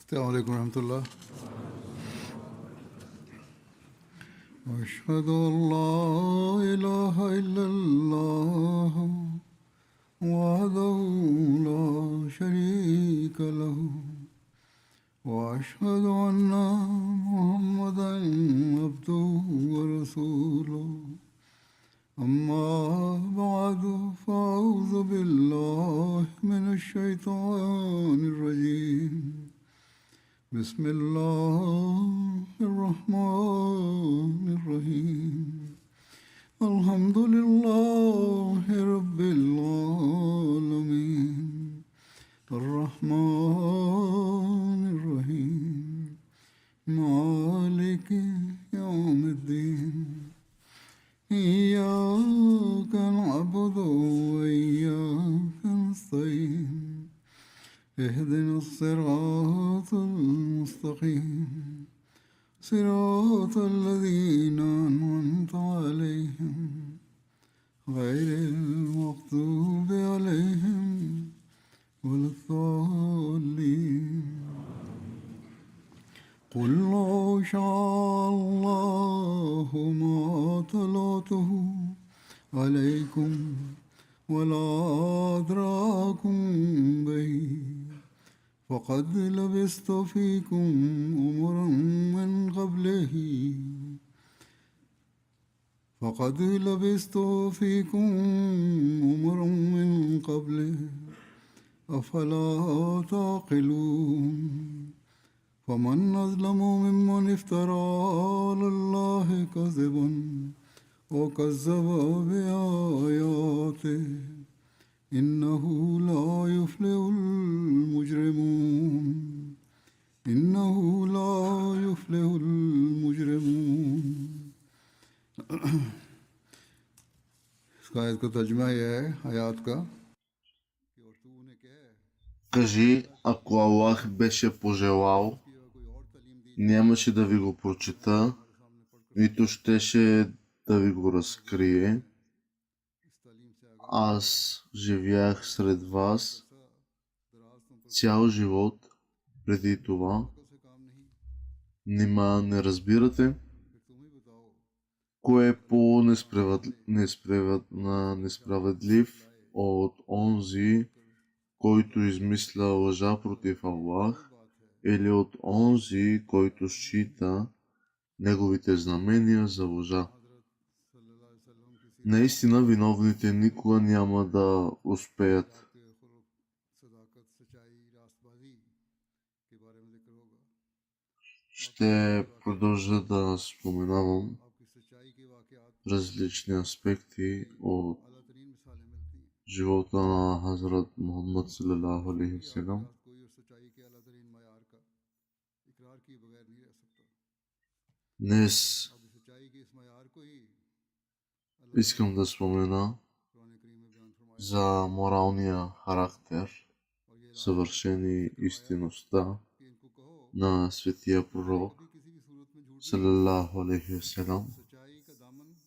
السلام عليكم ورحمة الله. أشهد أن لا إله إلا الله وحده لا شريك له وأشهد أن محمدا عبده ورسوله أما بعد فأعوذ بالله من الشيطان الرجيم بسم الله الرحمن الرحيم الحمد لله رب العالمين الرحمن الرحيم مالك يوم الدين إياك نعبد وإياك نستعين اهدنا الصراط المستقيم صراط الذين أنعمت عليهم غير المغضوب عليهم ولا الضالين قل لو شاء الله ما تلوته عليكم ولا أدراكم به فقد لبثت فيكم أمرا من قبله أفلا تعقلون فمن أظلم ممن افترى على الله كذبا وكذب بآياته إنه لا يفلح المجرمون इसका आयत का तर्जुमा यह है आयात का कि और तू उन्हें कह Кажи, ако Аллах беше пожелал, нямаше да ви го прочета, нито щеше да ви го разкрие. Аз живях сред вас цял живот преди това. Нима не разбирате? Кой е по-несправедлив от онзи, който измисля лъжа против Аллах, или от онзи, който счита неговите знамения за лъжа? Наистина виновните никога няма да успеят. Ще продължа да споменавам различни аспекти от живота на Хазрат Мухаммад салалаху алейхи ва салям. Днес искам да спомена за моралния характер, съвършен и истинността на светия пророк салалаху алейхи ва салям.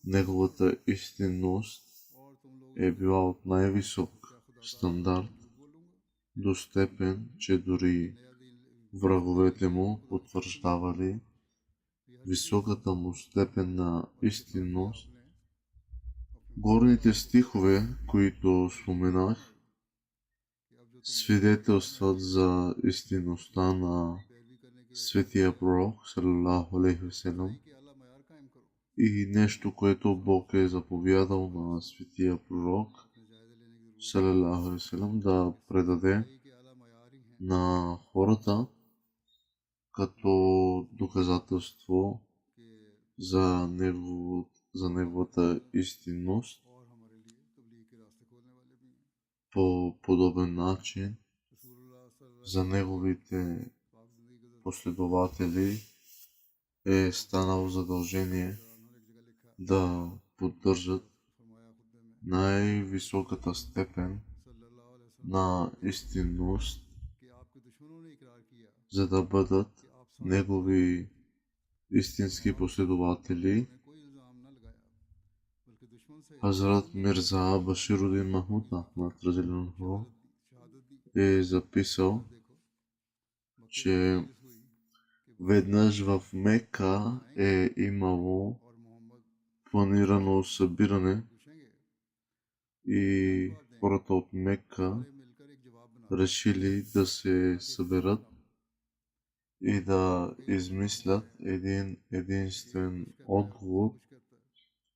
Неговата истинност е била от най-висок стандарт, до степен, че дори враговете му потвърждавали високата му степен на истинност. Горните стихове, които споменах, свидетелстват за истинността на светия пророк салалаху алейхи ва салям. И нещо, което Бог е заповядал на светия пророк салалаху алейхи ва салям да предаде на хората като доказателство за неговата истинност. По подобен начин за неговите последователи е станало задължение да поддържат най-високата степен на истинност, за да бъдат негови истински последователи. Хазрат Мирза Баширудин Махмуд Ахмад разделен е записал, че веднъж в Мека е имало планирано събиране и хората от Мека решили да се съберат и да измислят един единствен отговор,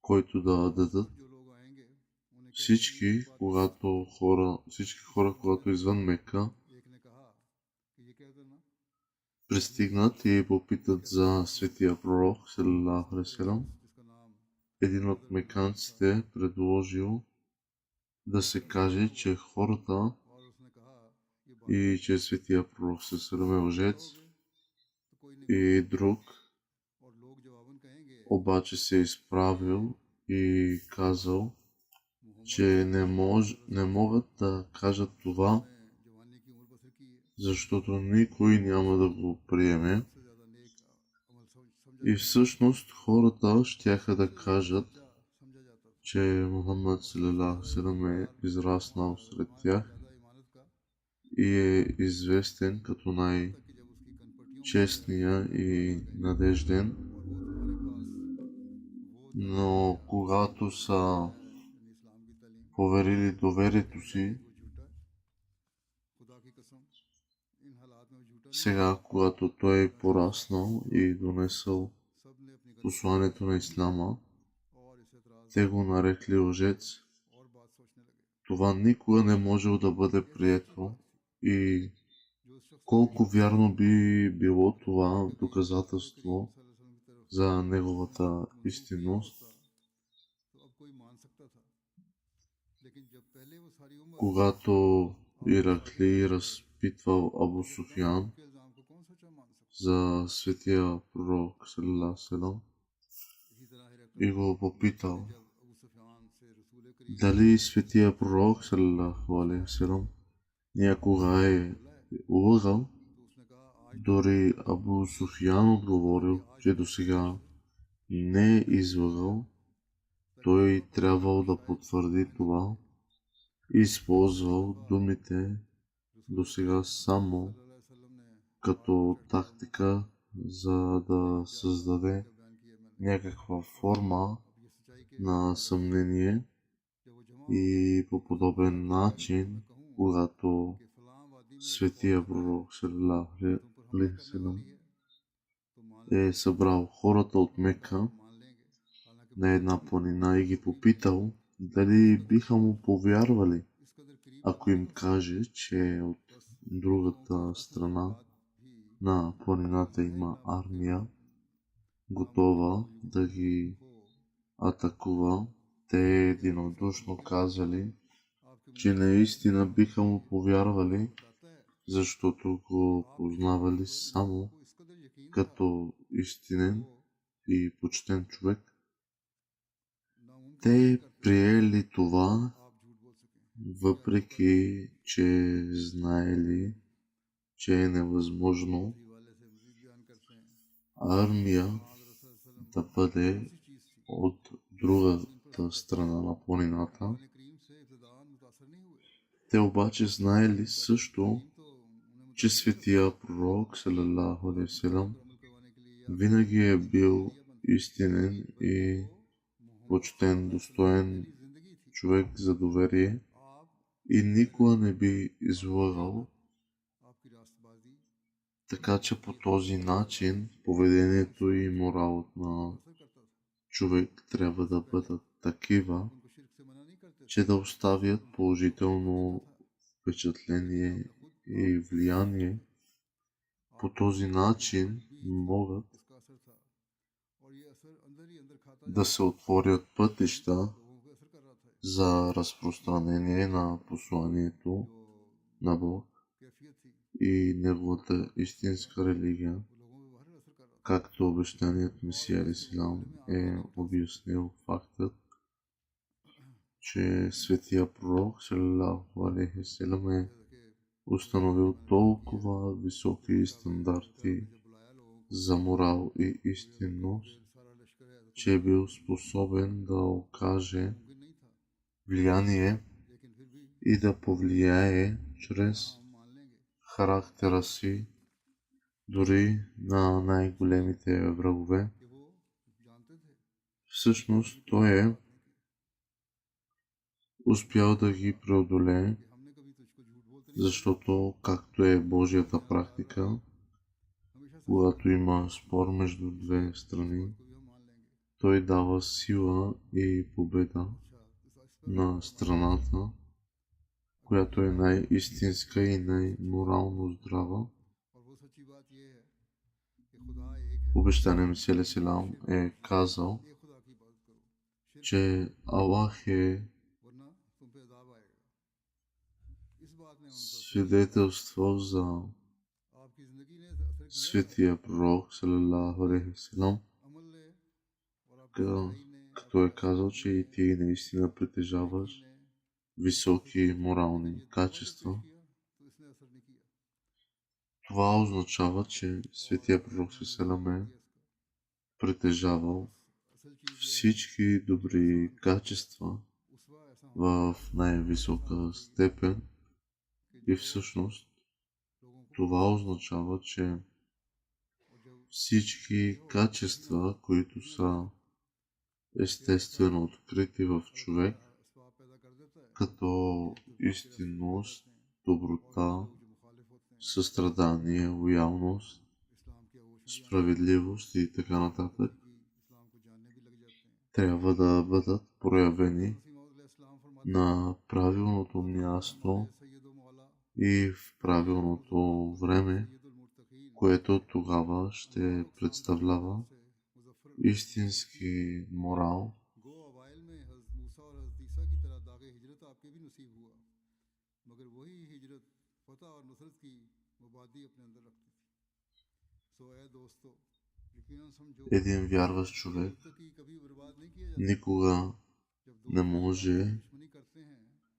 който да дадат всички хора, когато извън Мека пристигнат и попитат за светия пророк, салалаху алейхи ва салям. Един от меканците предложил да се каже, че хората и че светия пророк салалаху е лжец, и друг обаче се е изправил и казал, че не могат да кажат това, защото никой няма да го приеме. И всъщност хората щяха да кажат, че Мухаммад салалаху алейхи ва салям е израснал сред тях и е известен като най-честния и надежден, но когато са поверили доверието си, сега, когато той е пораснал и донесъл посланието на Ислама, те го нарекли лъжец. Това никога не можело да бъде прието и колко вярно би било това доказателство за неговата истинност, когато Иракли разпитвал Абу Суфиян за светия пророк салалаху алейхи ва салям и го попитал дали светия пророк салалаху алейхи ва салям някога е лъгал. Дори Абу Суфиян отговорил, че досега не е излъгал. Той трябвал да потвърди това и използвал думите досега само като тактика, за да създаде някаква форма на съмнение, и по подобен начин, когато светия пророк салалаху алейхи ва салям е събрал хората от Мека на една планина и ги попитал дали биха му повярвали, ако им каже, че от другата страна на планината има армия, готова да ги атакува. Те единодушно казали, че наистина биха му повярвали, защото го познавали само като истинен и почтен човек. Те приели това, въпреки че знаели, че е невъзможно армия да бъде от другата страна на планината. Те обаче знаели също, че светия пророк салалаху алейхи ва салям винаги е бил истинен и почтен, достоен човек за доверие и никога не би излъгал. Така че по този начин поведението и моралът на човек трябва да бъдат такива, че да оставят положително впечатление и влияние. По този начин могат да се отворят пътища за разпространение на посланието на Бог и неговата истинска религия, както обещаният Месия алейхиссалам е обяснил фактът, че светия пророк салалаху алейхи ва салям е установил толкова високи стандарти за морал и истинност, че е бил способен да окаже влияние и да повлияе чрез характера си дори на най-големите врагове. Всъщност той е успял да ги преодолее, защото, както е Божията практика, когато има спор между две страни, той дава сила и победа на страната, която е най-истинска и най-морално здрава. Обещание Месия Селам е казал, че Аллах е свидетелство за светия пророк, салалаху алейхи вассалам, като е казал, че и ти наистина притежаваш високи морални качества. Това означава, че светия пророк салалаху е притежавал всички добри качества в най-висока степен и всъщност това означава, че всички качества, които са естествено открити в човек, като истинност, доброта, състрадание, лоялност, справедливост и така нататък, трябва да бъдат проявени на правилното място и в правилното време, което тогава ще представлява истински морал. Един вярващ човек никога не може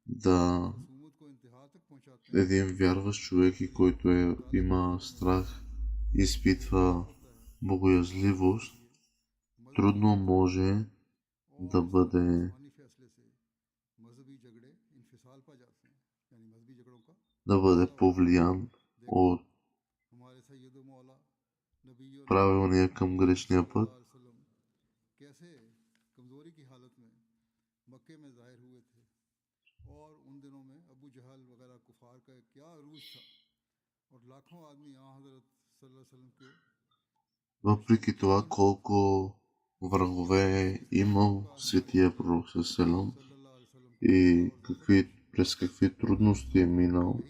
да един вярващ човек, и който има страх, изпитва богоязливост, трудно може да бъде повлиян от правилния към грешния път. Въпреки това, колко врагове е имал светия пророк салам и през какви трудности е минал,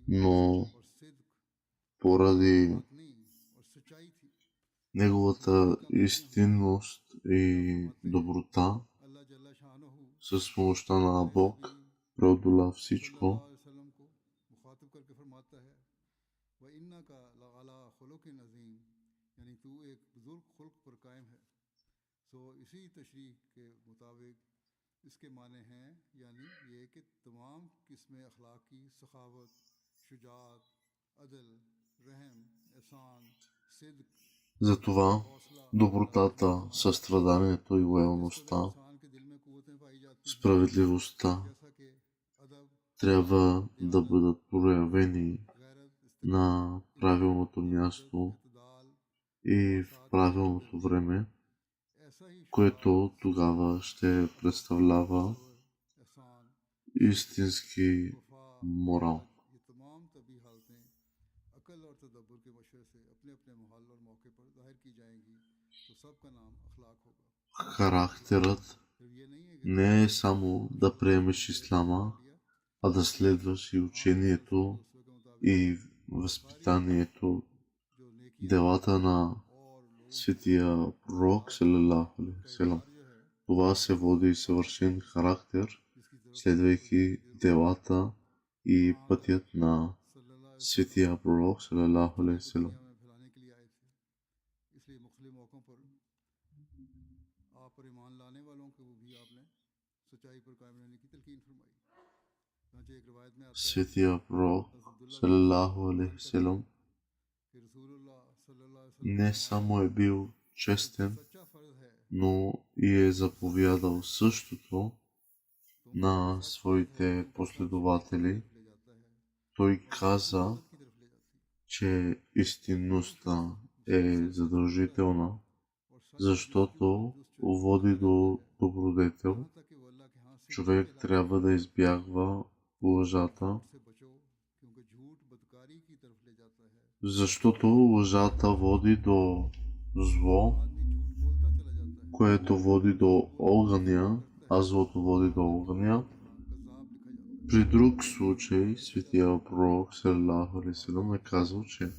но поради неговата истинност и доброта, с помощта на Бог преодоля всичко. Затова добротата, състраданието и лоялността, справедливостта трябва да бъдат проявени на правилното място и в правилното време, което тогава ще представлява истински морал. Характерът не е само да приемеш ислама, а да следваш и учението и възпитанието, делата на светия пророк, салалаху алейхи вассалам. Това се води съвършен характер, следвайки делата и пътят на светия пророк, салалаху алейхи вассалам. Светия пророк, салалаху алейхи вассалам, не само е бил честен, но и е заповядал същото на своите последователи. Той каза, че истинността е задължителна, защото води до добродетел. Човек трябва да избягва лъжата, защото лъжата води до зло, което води до огъня, а злото води до огъня. При друг случай, светия пророк саллалаху алейхи ва салям е казал, че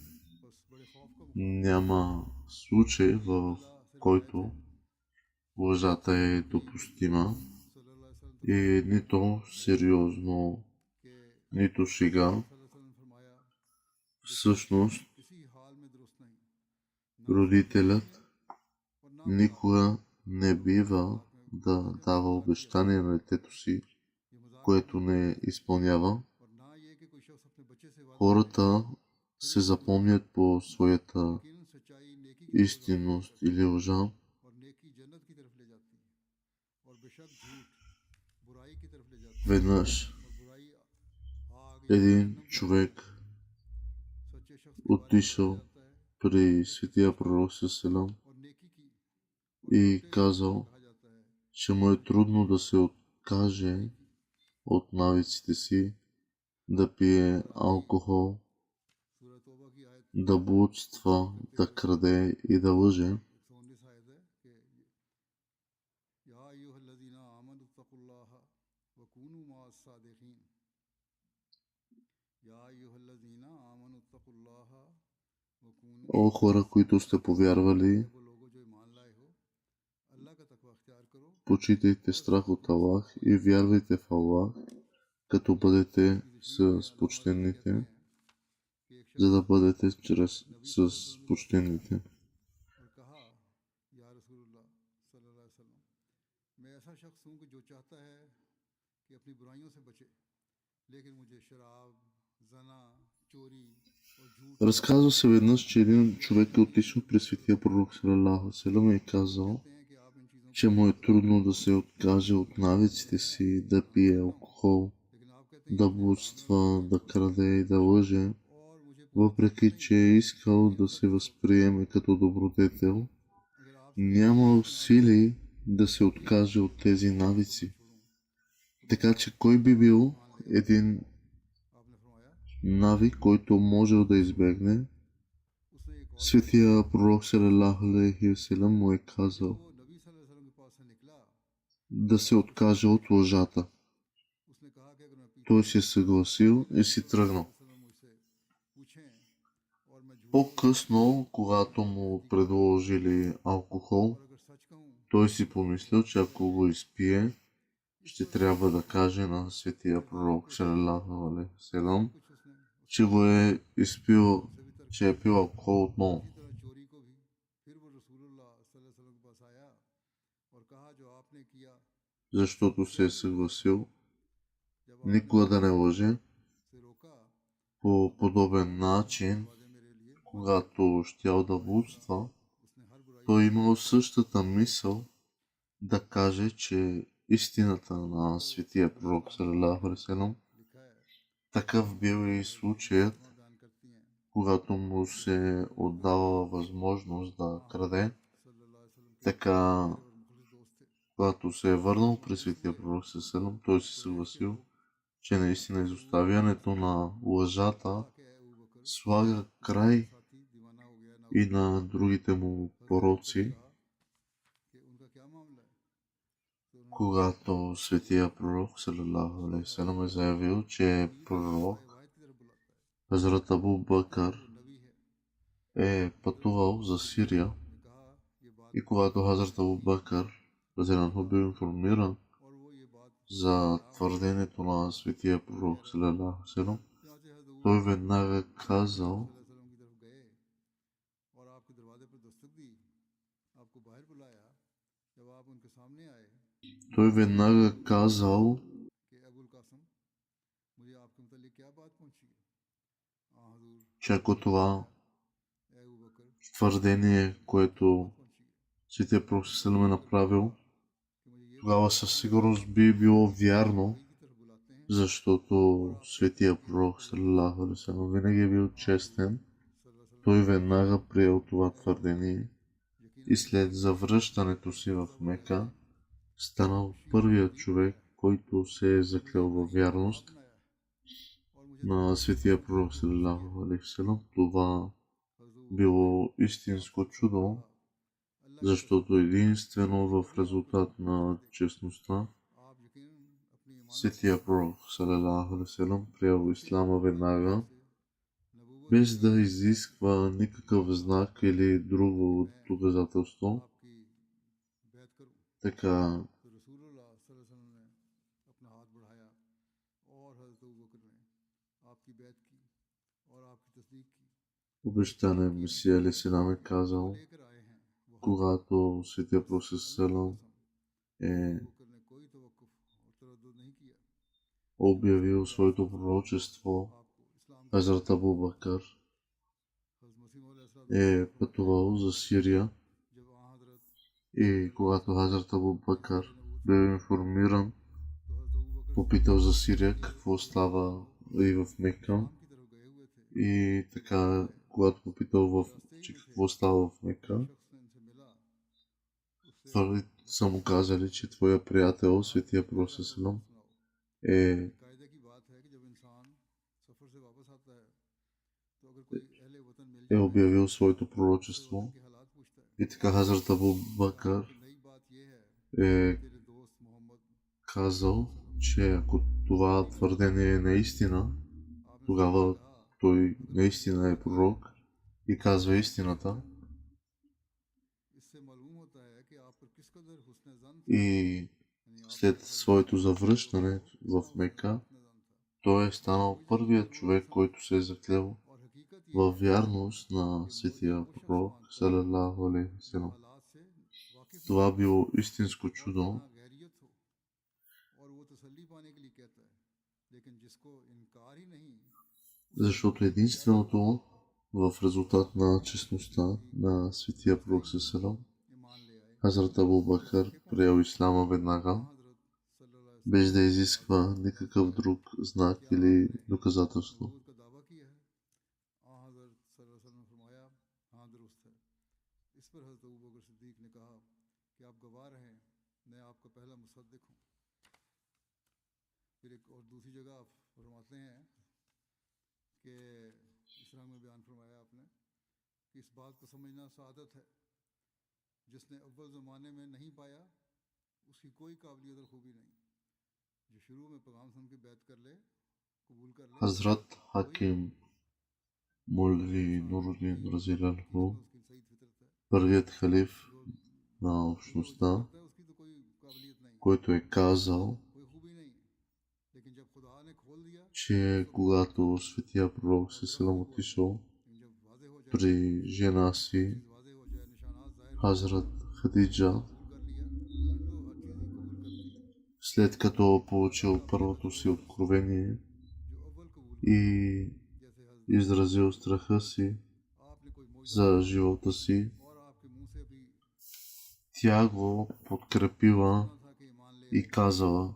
няма случай, в който лъжата е допустима и нито сериозно, нито шега. Всъщност, родителят никога не бива да дава обещание на детето си, което не изпълнява. Хората се запомнят по своята истинност или лъжа. Веднъж един човек отишъл при светия пророк салам и казал, че му е трудно да се откаже от навиците си, да пие алкохол, да блудства, да краде и да лъже. О хора, които сте повярвали, почитайте страх от Аллах и вярвайте в Аллах, като бъдете с почтените, за да бъдете с почтените. Разказва се веднъж, че един човек е отишъл при светия пророк саллалаху алейхи ва салям и казал, че му е трудно да се откаже от навиците си, да пие алкохол, да блудства, да краде и да лъже, въпреки че е искал да се възприеме като добродетел, няма усилий да се откаже от тези навици. Така че кой би бил един навик, който можел да избегне? Светия пророк саллалаху алейхи ва салям му е казал да се откаже от лъжата. Той се съгласил и си тръгнал. По-късно, когато му предложили алкохол, той си помислил, че ако го изпие, ще трябва да каже на светия пророк саллалаху алейхи ва салям, че го е изпил, че е пил алкохол отново. Защото се е съгласил никога да не лъже. По подобен начин, когато щял да блудства, той имал същата мисъл да каже, че истината на светия пророк саллалаху алейхи ва салям. Такъв бил и случаят, когато му се отдава възможност да краде. Така, когато се е върнал при светия пророк саллалаху алейхи ва салям, той се съгласил, че наистина изоставянето на лъжата слага край и на другите му пороци. Когато светия пророк саллалаху алейхи ва салям е заявил, че е пророк, Хазрат Абу Бакър е пътувал за Сирия и когато Хазрат Абу Бакър разделянху бил информиран за твърдението на светия пророк саллалаху алейхи ва салям, той веднага казал, че ако това твърдение, което светия пророк саллалаху алейхи ва салям е направил, тогава със сигурност би било вярно, защото светия пророк саллалаху алейхи ва салям винаги е бил честен Той веднага приел това твърдение и след завръщането си в Мека станал първият човек, който се е заклел във вярност на светия пророк саллалаху алейхи ва салям. Това било истинско чудо, защото единствено в резултат на честността светия пророк саллалаху алейхи ва салям приел ислама веднага, без да изисква никакъв знак или друго доказателство. Така обещания Месия алейхиссалам е казал, когато светия пророк саллалаху е обявил своето пророчество, Хазрат Абу Бакър е пътувал за Сирия и когато Хазрат Абу Бакър бе информиран, попитал за Сирия какво става и в Мека, и така, когато попитал че какво става в Мека, са му казали, че твоя приятел, светия пророк саллалаху е обявил своето пророчество. И така Хазрат Абу Бакър е казал, че ако това твърдение е наистина, тогава той наистина е пророк и казва истината. И след своето завръщане в Мека, той е станал първият човек, който се е заклел във вярност на светия пророк саллалаху алейхи ва салям. Това било истинско чудо, защото единственото в резултат на честността на светия пророк саллалаху Хазрат Абу Бакър приел ислама веднага, без да изисква никакъв друг знак или доказателство. Хазрат Хаким Молви Нурудин Разиланху, първият халиф на общността, който е казал, че когато светия пророк саллалаху отишъл при жена си Хазрат Хадиджа, след като получил първото си откровение и изразил страха си за живота си, тя го подкрепила и казала,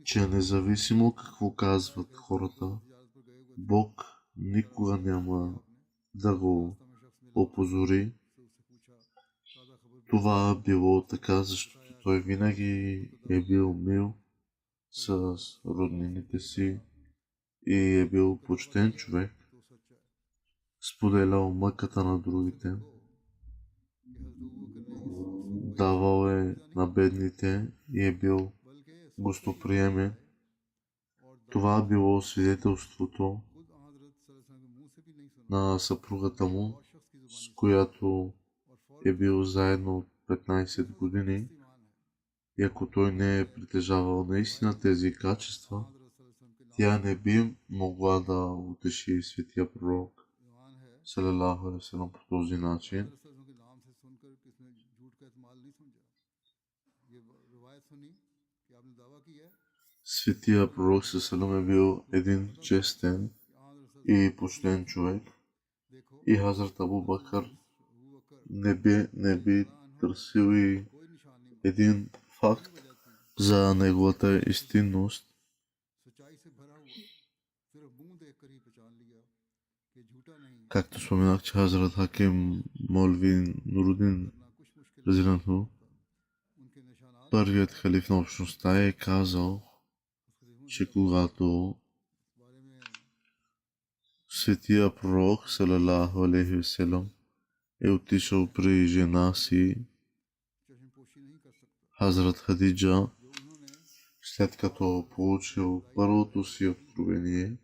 че независимо какво казват хората, Бог никога няма да го опозори. Това било така, защото той винаги е бил мил с роднините си и е бил почтен човек, споделял мъката на другите, давал е на бедните и е бил гостоприемен. Това било свидетелството на съпругата му, с която е бил заедно от 15 години. И ако той не е притежавал наистина тези качества, тя не би могла да утеши светия пророк саллалаху алейхи ва салям по този начин. Светия пророк саллалаху алейхи ва салям е бил един честен и почтен човек. И Хазрат Абу Бакър не би търсил и един факт за неговата истинност. Както споменах, че Хазрат Хаким Молви Нурудин Разиланху, първият халиф на общността, е казал, че когато светия пророк салалаху алейхи васелам е отишъл при жена си Хазрат Хадиджа, след като получил първото си откровение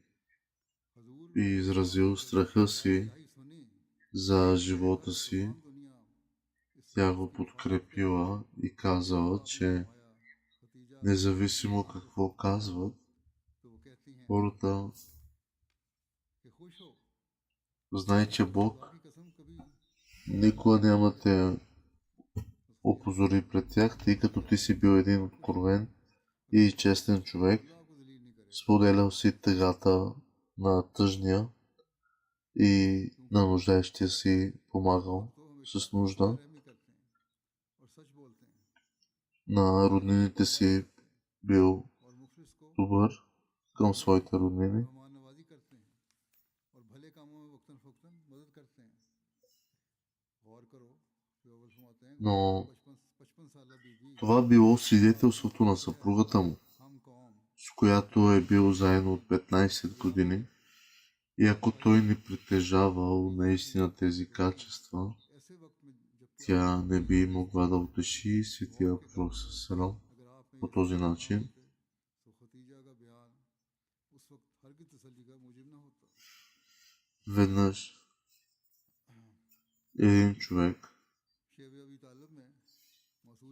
и изразил страха си за живота си, тя го подкрепила и казала, че независимо какво казват хората, знай, че Бог никога няма те опозори пред тях, тъй като ти си бил един откровен и честен човек, споделял си тъгата на тъжния и на нуждаещия си помагал с нужда, на роднините си бил добър към своите роднини. Но това било свидетелството на съпругата му, с която е бил заедно от 15 години. И ако той не притежавал наистина тези качества, тя не би могла да утеши светия пророк салам по този начин. Веднъж един човек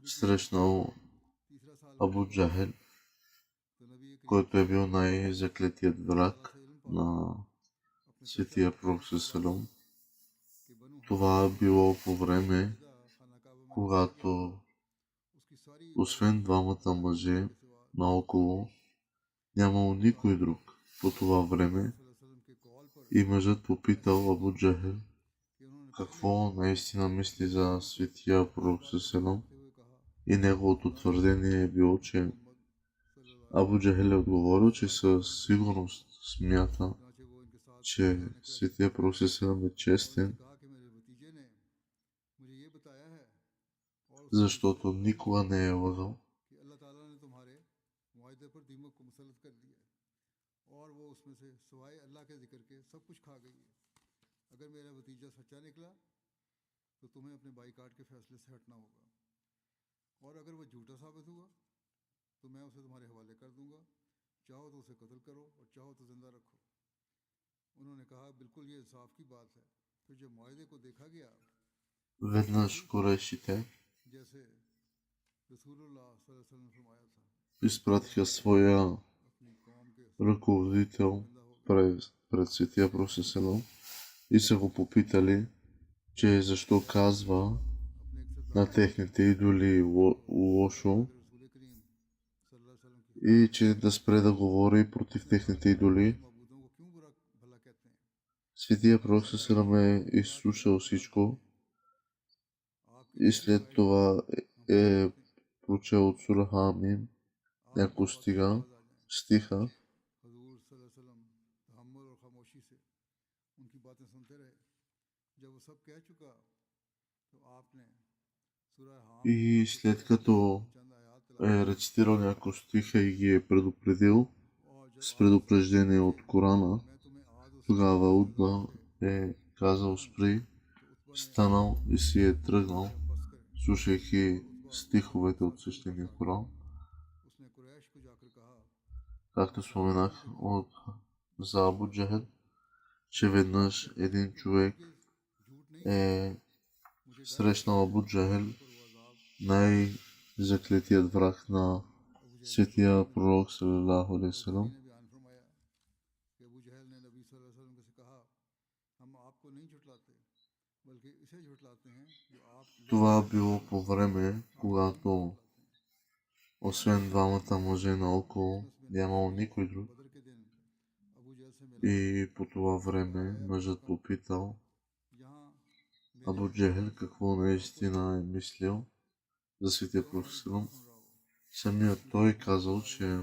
срещнал Абу Джахел, който е бил най-заклетият враг на светия пророк салам. Това било по време, когато освен двамата мъже наоколо, нямало никой друг по това време, и мъжът попитал Абу Джахел какво наистина мисли за светия пророк салам, и неговото твърдение е било, че Абу Джахел е отговорил, че със сигурност смята, че светия пророк салам е честен, защото никога не е лъгал. Веднъж корешите изпратиха своя ръководител пред светия пророк салам и са го попитали, че защо казва на техните идоли лошо и че да спре да говори против техните идоли. Светия пророк салам е изслушал всичко и след това е прочел от сура Хамим няколко стиха, и след като е рецитирал няколко стиха и ги е предупредил с предупреждение от Корана, тогава Утба е казал спри, станал и си е тръгнал, слушайки стиховете от свещения Коран. Както споменах за Абу Джахел, че веднъж един човек е срещнал Абу Джахел, най-заклетият враг на светия пророк салалаху алейхи вассалам. Това било по време, когато освен двамата мъже наоколо, нямало никой друг. И по това време мъжът попитал Абу Джахел какво наистина е мислил за светия пророк салам. Самият той казал, че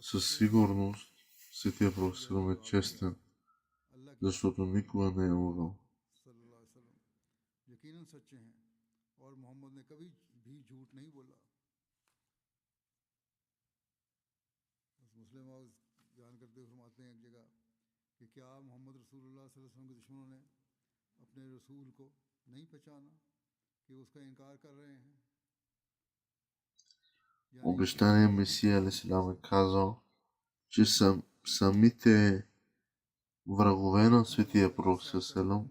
със сигурност светия пророк салам е честен, защото никога не е лъгал. सल्लल्लाहु अलैहि वसल्लम यकीनन सच्चे हैं और मोहम्मद ने कभी भी झूठ नहीं बोला। मुस्लिम बयान करते हुए फरमाते हैं एक जगह कि क्या मोहम्मद रसूलुल्लाह सल्लल्लाहु अलैहि वसल्लम के दुश्मनों ने अपने रसूल को नहीं पहचाना कि उसका इनकार कर रहे हैं। Обещания Месия Алейхиссалам е казал, че самите врагове на светия пророк Селам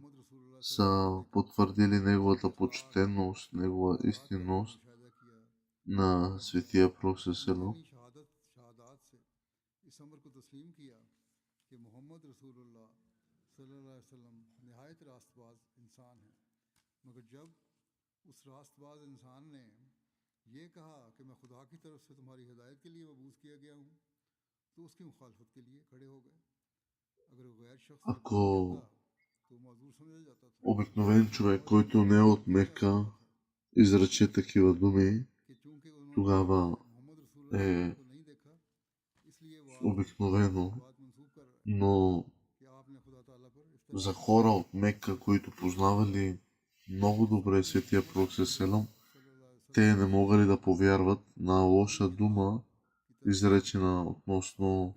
са потвърдили неговата почтенност, негова истинност на светия пророк Селам. इस अमर को तस्लीम किया कि मोहम्मद रसूलुल्लाह सल्लल्लाहु अलैहि वसल्लम निहायत रास्तबाज इंसान है, मगर जब उस रास्तबाज इंसान ने ये कहा कि मैं खुदा की तरफ से तुम्हारी हिदायत के लिए मबूस किया गया हूँ, तो उसकी मुखालफत के लिए खड़े हो गए। अगर गैर शख्स Ако तो माजूर समझा जाता था обикновен човек, който не е от Мека, изрече такива думи, कि चूंकि उन्होंने тогава मोहम्मद रसूलुल्लाह е को नहीं देखा, इसलिए वो обикновено, बात मंसूब कर रहा है но कि आपने खुदा ताला पर за хора от Мека, които познавали много добре светия пророк Селам, те не могали да повярват на лоша дума, изречена относно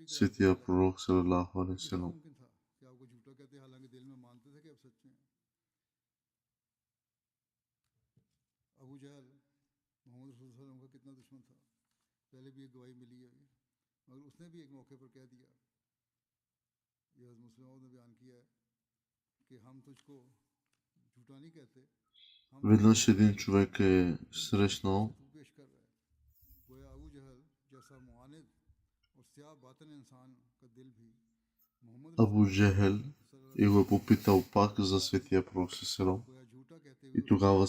светия пророк салалаху алейхи किस तरह вассалам. मुमकिन था कि आपको झूठा कहते, हालांकि दिल में मानते थे कि आप सच्चे हैं। अबू जहल मोहम्मद रसूलुल्लाह का कितना दुश्मन था, पहले भी एक गवाही मिली है, मगर उसने भी एक मौके पर कह दिया, यह मुस्लिमों ने बयान किया है कि हम तुझको झूठा नहीं कहते, हम Веднъж един човек е срещнал तू पेश कर रहा है। गोया अबू जहल जैसा मुआनिद और स्याह बातिन इंसान का दिल भी मोहम्मद Абу Джехел и го е попитал пак за светия пророк Селам. गोया झूठा कहते हुए И тогава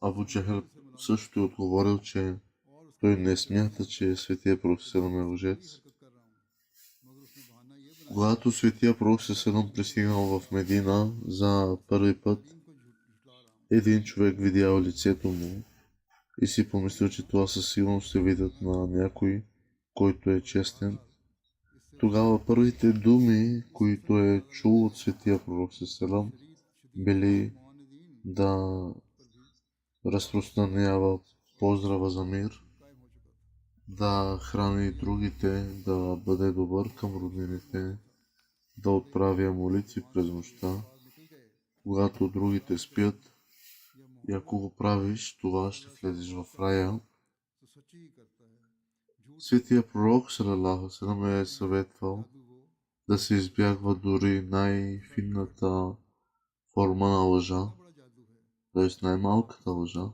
Абу Джехел също е отговорил, че той не смята, че светия пророк Селам е лъжец. हरकत कर रहा हूँ, मगर उसने बहाना ये बनाया Когато светия пророк Селам пристигнал в Медина за първи път, को झुटला रहा हूँ। един човек видял лицето му и си помислил, че това със сигурност ще видят на някой, който е честен. Тогава първите думи, които е чул от светия пророк Селам, били да разпространява поздрава за мир, да храни другите, да бъде добър към роднините, да отправя молитви през нощта, когато другите спят. И ако го правиш, това ще влезеш в рая. Светия пророк салалаху салам е съветвал да се избягва дори най-финната форма на лъжа, т.е. най-малката лъжа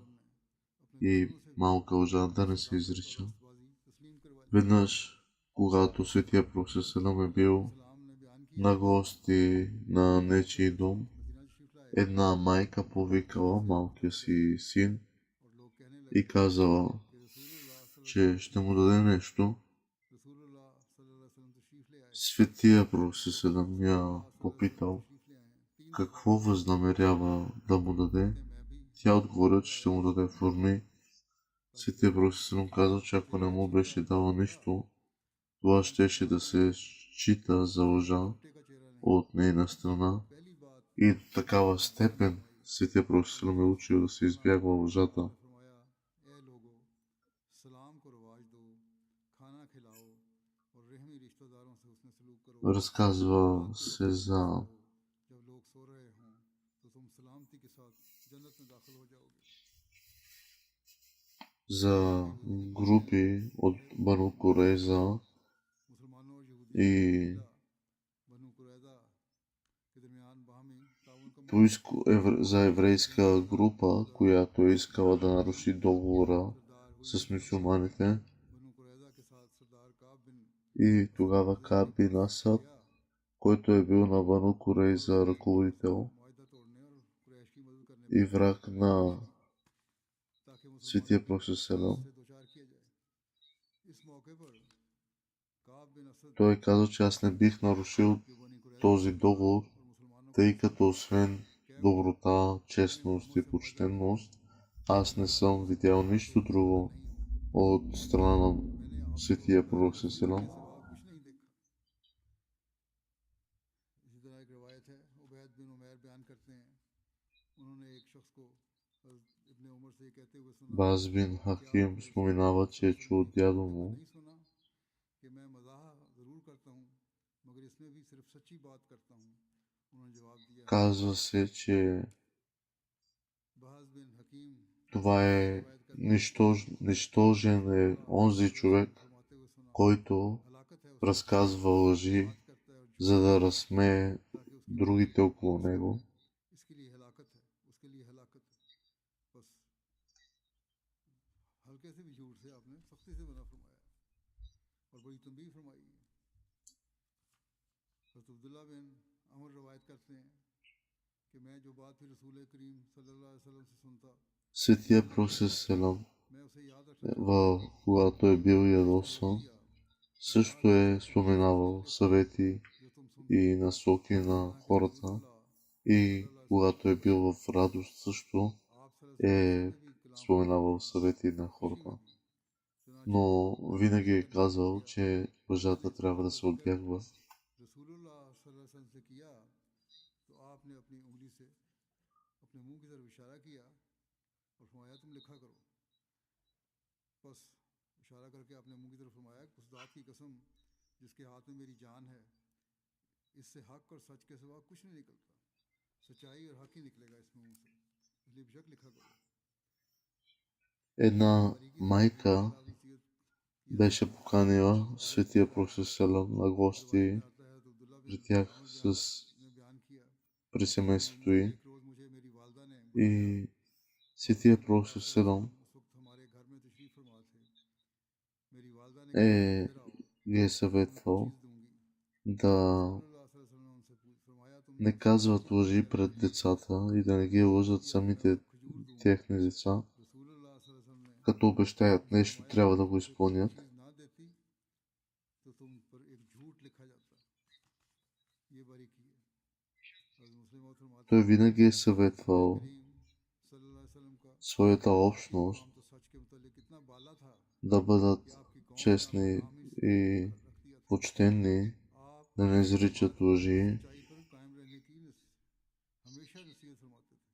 и малка лъжа да не се изрича. Веднъж, когато светия пророк салалаху е бил на гости на нечий дом, една майка повикала малкия си син и казала, че ще му даде нещо. Светия пророк селам я попитал какво възнамерява да му даде. Тя отговорила, че ще му даде форми. Светия пророк селам казал, че ако не му беше дала нищо, това щеше да се счита за лъжа от нейна страна. И до такава степен светия пророк селам е учил да се избягва лъжата. Разказва се за групи от Бану Курейза и за еврейска група, която е искала да наруши договора с мюсюлманите. И тогава Кааб бин Асад, който е бил на Бану Курейза ръководител и враг на светия пророк селам, той каза, че аз не бих нарушил този договор, тъй като освен доброта, честност и почтенност, аз не съм видял нищо друго от страна на светия пророк селам. एक रवायत है उबैद बिन उमैर बयान करते हैं उन्होंने एक शख्स को इब्न उमर से कहते हुए सुना Баз бин कि क्या Хаким आपने रसूलुल्लाह споменава, че е सल्लल्लाहु чул अलैहि от वसल्लम дядо की му. बात नहीं सुना कि मैं मज़ाह ज़रूर करता हूँ मगर इसमें भी सिर्फ सच्ची बात करता हूँ उन्होंने जवाब दिया Казва се, че बहाज़ बिन हकीम това е रवायत करते हैं нищожен е онзи човек, फरमाते हुए सुना който हलाकत है उस разказва лъжи, बात करता है और झूठ за да разсмее ताकि उसकी другите около него. इसके लिए हलाकत है उसके लिए हलाकत है बस हल्के से भी झूठ से आपने सख्ती से मना फरमाया और बड़ी तंबीह फरमाई है हज़रत अब्दुल्ला बिन अमर रवायत करते हैं कि मैं जो बात फिर रसूल करीम सल्लल्लाहु अलैहि वसल्लम से सुनता Светия Пророк селам, मैं उसे याद रखना चाहता когато е бил उसने ядосан, दिया също е споменавал съвети जो तुम सुनते и हो насоки на हालांकि хората, रसूलुल्लाह и सल्लल्लाहु अलैहि когато वसल्लम е बил в радост също आप सल्लल्लाहु अलैहि वसल्लम е से भी कलाम फरमाते споменавал हैं съвети на और खुशी хората. में भी चुनाचे Но винаги मैंने е तब याद казал, किया че лъжата मैंने трябва да जब се जिक्र отбягва. रसूलुल्लाह सल्लल्लाहु अलैहि वसल्लम से किया तो आपने अपनी उंगली से अपने मुंह की तरफ इशारा किया और फरमाया तुम लिखा करो बस इशारा करके आपने मुंह की तरफ फरमाया उस ज़ात की कसम जिसके हाथ में मेरी जान है इससे हक और सच के सिवा कुछ नहीं निकलता सच्चाई और हक ही निकलेगा इसमें मुंह से इसलिए बेशक लिखा करो Една बारीकी से майка अल्लाह नसीहत किया беше поканила हज़रत Светия Пророк селам на रवायत гости में आता है तो अब्दुल्ला बिन при тях अमर बयान ने बयान किया при семейството й. एक रोज़ मुझे मेरी वालदा ने बुलाया И Светия Пророк रसूलुल्लाह सल्लल्लाहु अलैहि селам वसल्लम उस वक्त हमारे घर में तशरीफ फरमा थे मेरी वालदा ने कहा е इधर आओ ги е तुम्हें कुछ съветвал चीज़ दूंगी да रसूलुल्लाह सल्लल्लाहु अलैहि वसल्लम ने उनसे फरमाया तुम не मुझसे क्या казват मांगना лъжи चाहते пред हो децата и да не ги лъжат किया मैं самите आपको खजूर दूंगा техни деца. रसूलुल्लाह सल्लल्लाहु अलैहि वसल्लम ने Като обещаят उनसे нещо, फरमाया трябва अगर да मैं го तुमसे कोई изпълнят. चीज़ ना देती तो तुम पर एक झूठ लिखा जाता ये बारीकी है और मुस्लिम फरमाते Той हैं винаги е रसूल съветвал करीम सल्लल्लाहु अलैहि वसल्लम का своята आपकी общност मुकाम तो सच के मुतालिक इतना बाला था да бъдат कि आपकी कौम ने आपका честни नाम ही и सिद्दीक रख दिया था почтенни, आप да не हक изричат और лъжи. सच्चाई पर कायम रहने की हमेशा नसीहत फरमाते थे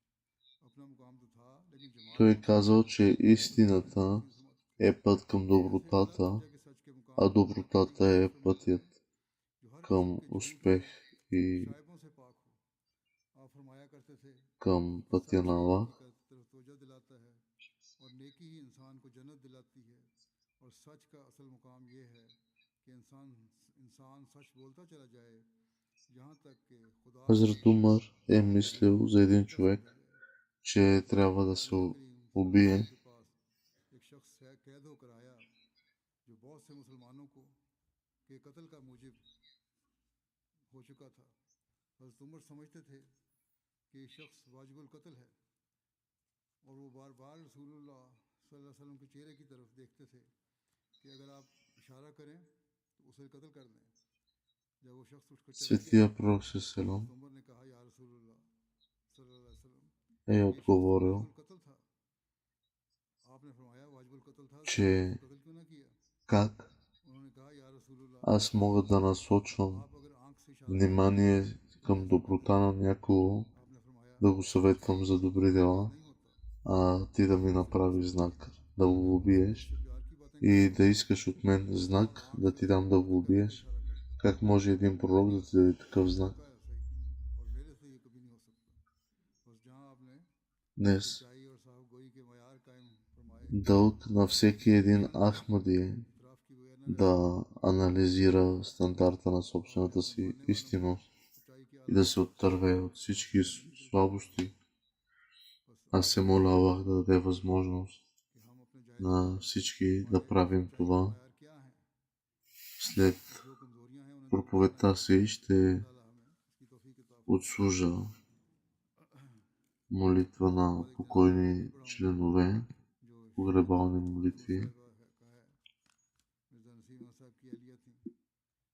अपना मुकाम तो था लेकिन जमात Той को е казал, че हमेशा истината नसीहत फरमाते थे е път към ये ऐसे अलग добротата, दर्जा के सच के मुकाम а पर रखने की добротата तारीफ е फरमाते пътят हैं जो हर किस्म към के झूठ और успех и शायबों से पाक हो आप फरमाया करते थे към कि пътя सच на ही Аллах. नेकी का तरफ तवज्जो दिलाता है और नेकी ही इंसान को जन्नत दिलाती है और सच का असल मुकाम ये है कि इंसान सच बोलता चला जाए यहाँ तक कि खुदा भी Хазрат Умар е мислил за един सीधा човек, समझा जाए че трябва да се रसूल करीम सल्लल्लाहु अलैहि убие. वसल्लम के पास एक शख्स कैद होकर आया जो बहुत से मुसलमानों को के कत्ल का मूजिब हो चुका था हज़रत उमर समझते थे कि ये शख्स वाजिबुल कत्ल है और वो बार बार रसूलुल्लाह सल्लल्लाहु अलैहि वसल्लम के चेहरे की तरफ देखते थे कि अगर आप इशारा करें तो उसे कत्ल कर दें जब वो शख्स उठकर चला गया Светия Пророк селам हज़रत उमर ने कहा या रसूलुल्लाह सल्लल्लाहु अलैहि वसल्लम е ये शख्स तो отговорил, वाजिबुल कत्ल था आपने फरमाया वाजिबुल कत्ल था तो आपने че उसे कत्ल क्यों ना किया как उन्होंने कहा या रसूलुल्लाह аз мога да насочвам आप अगर आंख से इशारा कर दें внимание तो към कैसा कत्ल доброта на някого, आपने फरमाया да го съветвам за добри ये कत्ल дела, नहीं होता а ти да ми आप उससे направиш मोहब्बत знак да मैं го उससे убиеш प्यार की बातें и करता да हूँ искаш от мен और आप знак आंख да से ти उसके дам да कत्ल го का убиеш. इशारा करते हैं Как може един пророк да ти даде такъв ये знак? मौका है सही और मेरे से ये कभी नहीं हो सकता बस जहाँ आपने Днес सच्चाई और साहब गोई के मयार कायम फरमाए дълг на всеки един Ахмади е इतराफ़ की बगैर न रहते да анализира стандарта на और собствената अपने си मानने वालों को истинност सच्चाई की и आला да се मकाम पर отърве पहुँचाए от всички ये भी बिल्कुल слабости. बस Аз आप се फरमाइए моля Аллах да даде възможност कि हम अपने जायज़े में на всички да हमारे правим सच्चाई के това. मयार क्या हैं След जो कमज़ोरियाँ हैं उन्हें दूर करना проповедта है си ще अल्लाह ताला हमें इसकी तौफीक अता फरमाए отслужа молитва उसके на बाद एक जनाजा मैं भी покойни पढ़ाऊँगा членове, जो погребални शहीद молитви. साहिबा का है मिर्ज़ा नसीम साहब की अहलिया थी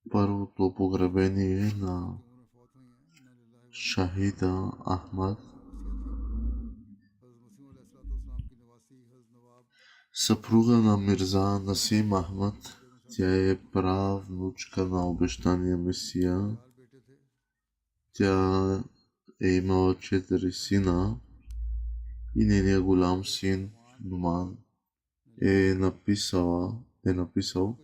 Първото погребение जो на कम की उम्र में फौत हुई हैं इन्ना लिल्लाहि व इन्ना इलैहि Шахида Ахмад, राजिऊन वसीयत थी हज़रत मसीह अलैहिस्सलाम की नवासी हज़रत नवाब съпруга на Мирза Насим Ахмад. बेगम साहब Тя е правнучка на обещания Месия. चार बेटे थे Тя е имала 4 сина и нейният голям син Нуман е написал,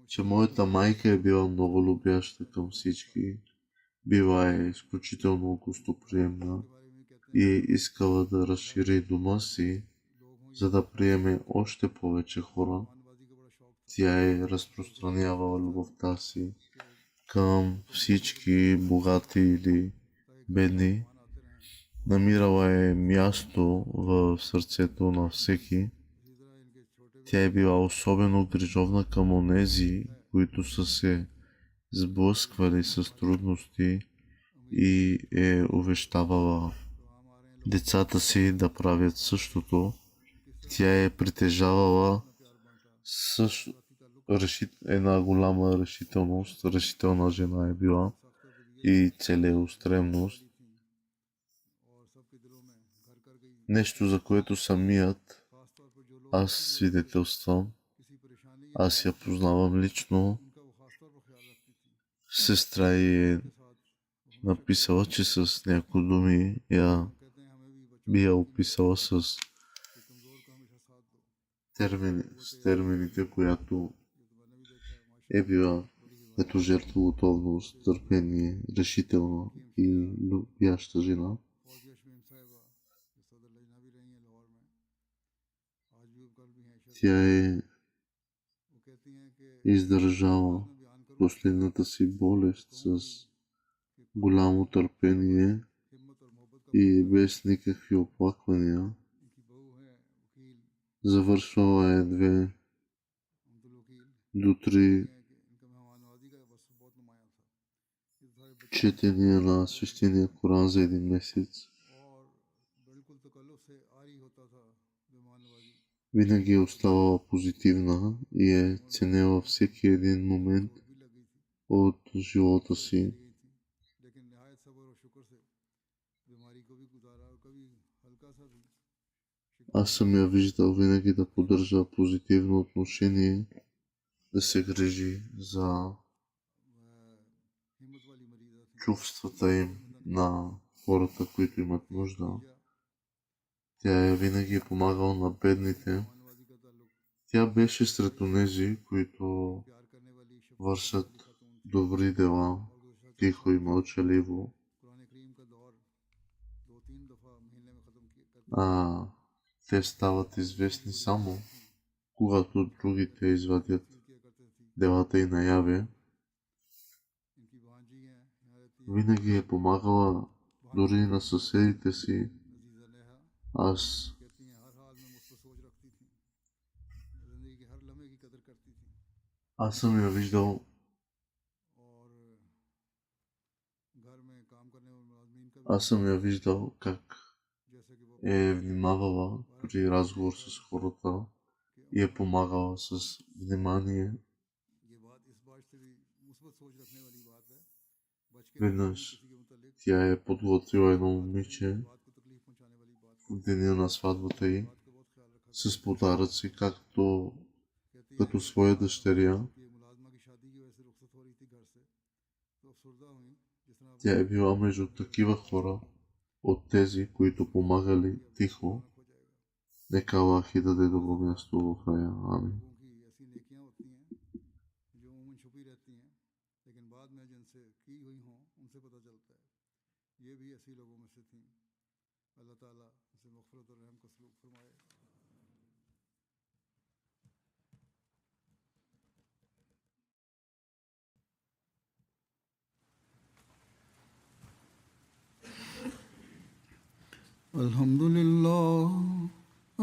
че моята майка е била много любяща към всички, била е изключително гостоприемна и е искала да разшири дома си, за да приеме още повече хора. Тя е разпространявала любовта си към всички богати или бедни. Намирала е място в сърцето на всеки. Тя е била особено грижовна към онези, които са се сблъсквали с трудности и е увещавала децата си да правят същото. Тя е притежавала една голяма решителност, решителна жена е била и целеустремност. Нещо, за което самият аз свидетелствам. Аз я познавам лично. Сестра ѝ е написала, че с някои думи я би я описала с термините, която е била като жертвоготовност, търпение, решителна и любяща жена. Тя е издържала последната си болест с голямо търпение и без никакви оплаквания. Завършвала е 2 до 3 четения на свещения Коран за 1 месец. Винаги е оставала позитивна и е ценела всеки един момент от живота си. Аз съм я виждал винаги да поддържа позитивно отношение, да се грижи за чувствата им на хората, които имат нужда. Тя е винаги помагала на бедните. Тя беше сред онези, които вършат добри дела, тихо и мълчаливо. Те стават известни само когато другите извадят делата и наяве. Винаги е помагала дори на съседите си. Аз съм я виждал как е внимавала при разговор с хората и е помагала с внимание. Веднъж тя е подготвила едно момиче в деня на сватбата ѝ с подаръци, като своя дъщеря. Тя е била между такива хора от тези, които помагали тихо. Нека Аллах и даде добро място в рая. Амин.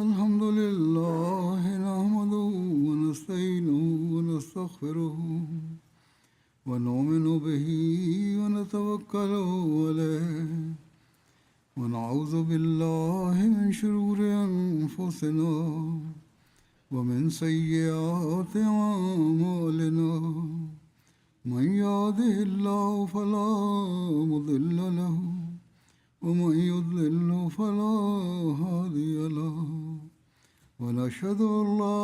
Alhamdulillah nahmaduhu wa nasta'inuhu wa nastaghfiruhu wa nu'minu bihi wa natawakkalu alayhi wa na'udhu billahi min shururi anfusina wa min sayyiati a'malina man yahdihillahu fala mudilla lahu ومن يضلل فلا هادي له ونشهد أن لا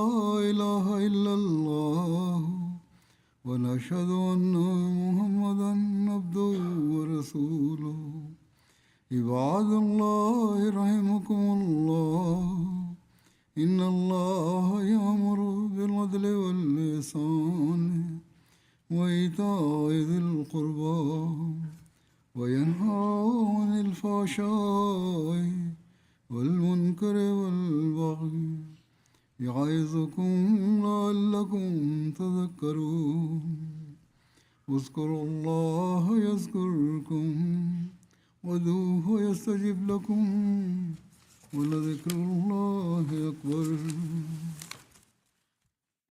إله إلا الله ونشهد أن محمدا عبده ورسوله عباد الله رحمكم الله إن الله يأمر بالعدل والإحسان وإيتاء ذي القربى وينهى عن الفحشاء والمنكر والبغي يعظكم لعلكم تذكرون اذكروا الله يذكركم وادعوه يستجب لكم ولذكر الله أكبر.